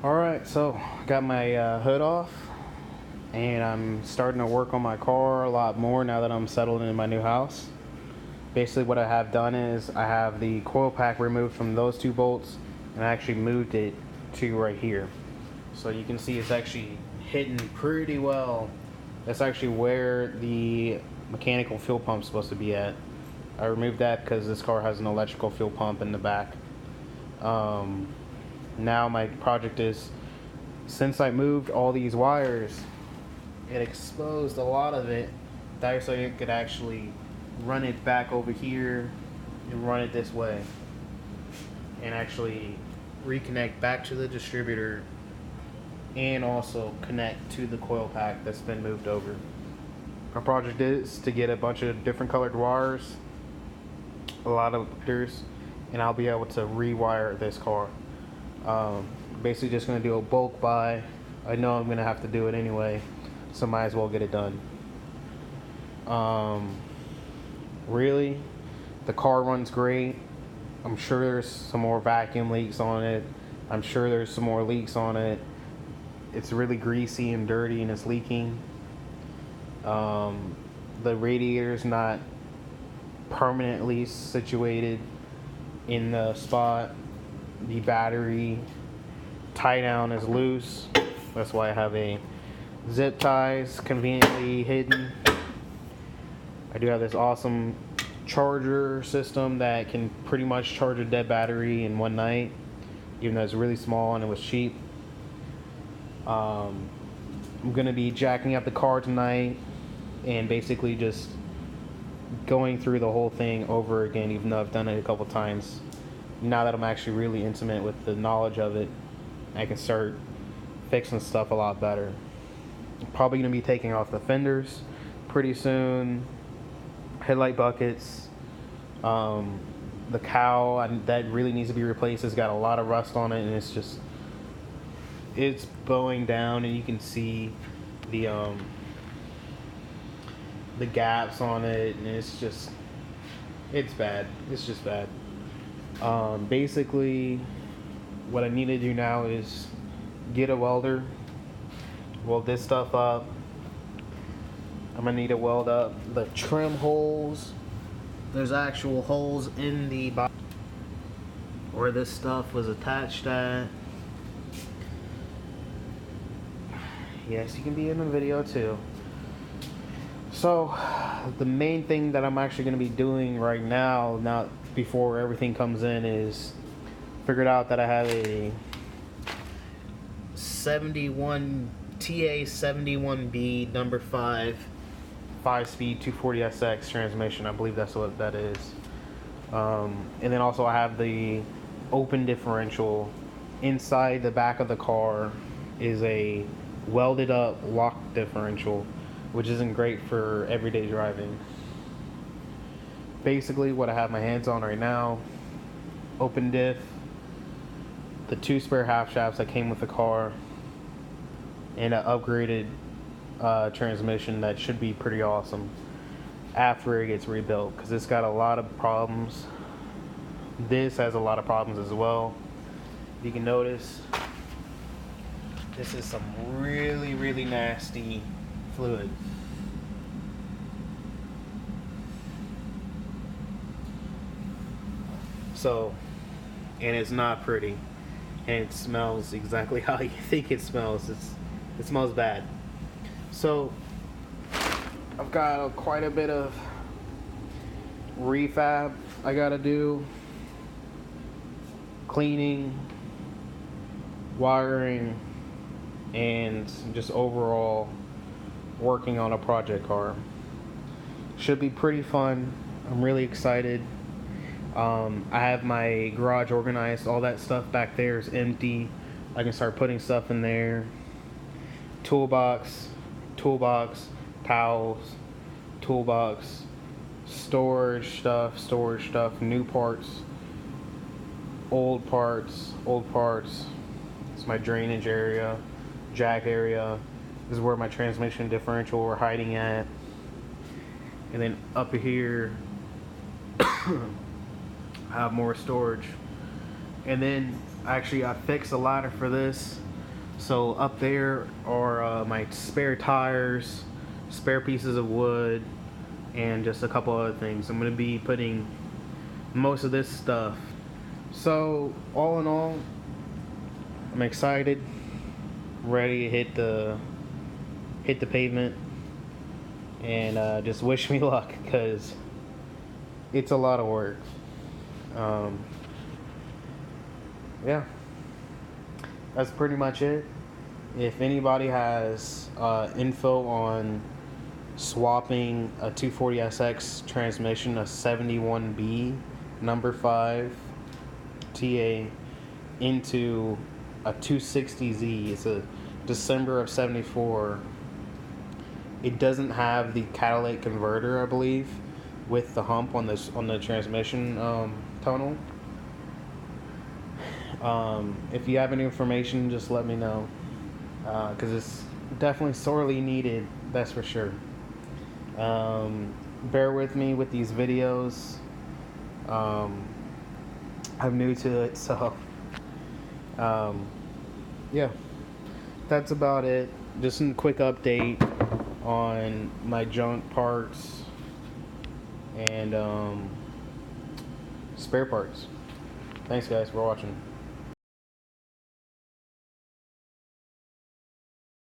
Alright, so got my hood off, and I'm starting to work on my car a lot more now that I'm settled in my new house. Basically what I have done is I have the coil pack removed from those two bolts, and I actually moved it to right here. So you can see it's actually hitting pretty well. That's actually where the mechanical fuel pump is supposed to be at. I removed that because this car has an electrical fuel pump in the back. Now my project is, since I moved all these wires, it exposed a lot of it, so you could actually run it back over here and run it this way and actually reconnect back to the distributor and also connect to the coil pack that's been moved over. Our project is to get a bunch of different colored wires, a lot of leaders, and I'll be able to rewire this car. Basically just going to do a bulk buy. I know I'm going to have to do it anyway, so might as well get it done. Really, the car runs great. I'm sure there's some more vacuum leaks on it. I'm sure there's some more leaks on it. It's really greasy and dirty and it's leaking. The radiator's not permanently situated in the spot. The battery tie down is loose. That's why I have a zip ties conveniently hidden. I do have this awesome charger system that can pretty much charge a dead battery in one night, even though it's really small and it was cheap. I'm gonna be jacking up the car tonight and basically just going through the whole thing over again, even though I've done it a couple times. Now that I'm actually really intimate with the knowledge of it, I can start fixing stuff a lot better. I'm probably going to be taking off the fenders pretty soon, headlight buckets, the cowl that really needs to be replaced. It's got a lot of rust on it, and it's bowing down, and you can see the gaps on it, and it's bad. It's just bad. Basically, what I need to do now is get a welder, weld this stuff up. I'm gonna need to weld up the trim holes. There's actual holes in the body where this stuff was attached at. Yes, you can be in the video too. So, the main thing that I'm actually going to be doing right now, before everything comes in, is figured out that I have a 71 TA71B number 5-speed 240SX transmission. I believe that's what that is. And then also I have the open differential. Inside the back of the car is a welded up lock differential, which isn't great for everyday driving. Basically what I have my hands on right now: open diff, the 2 spare half shafts that came with the car, and an upgraded transmission that should be pretty awesome after it gets rebuilt, because it's got a lot of problems. This has a lot of problems as well. You can notice this is some really, really nasty fluid. So, and it's not pretty, and it smells exactly how you think it smells. It smells bad. So I've got quite a bit of refab I gotta do, cleaning, wiring, and just overall working on a project car. Should be pretty fun. I'm really excited. I have my garage organized. All that stuff back there is empty. I can start putting stuff in there. Toolbox, towels, toolbox, storage stuff, new parts, old parts. It's my drainage area, jack area. This is where my transmission differential we're hiding at. And then up here I have more storage. And then actually I fixed the ladder for this. So up there are my spare tires, spare pieces of wood, and just a couple other things. I'm going to be putting most of this stuff. So all in all, I'm excited, ready to hit the pavement, and just wish me luck, because it's a lot of work. Yeah, that's pretty much it. If anybody has info on swapping a 240SX transmission, a 71B number 5 TA, into a 260Z, it's a December of 74. It doesn't have the catalytic converter, I believe, with the hump on the transmission tunnel. If you have any information, just let me know, because it's definitely sorely needed, that's for sure. Bear with me with these videos. I'm new to it, so yeah, that's about it. Just a quick update on my junk parts and spare parts. Thanks guys for watching.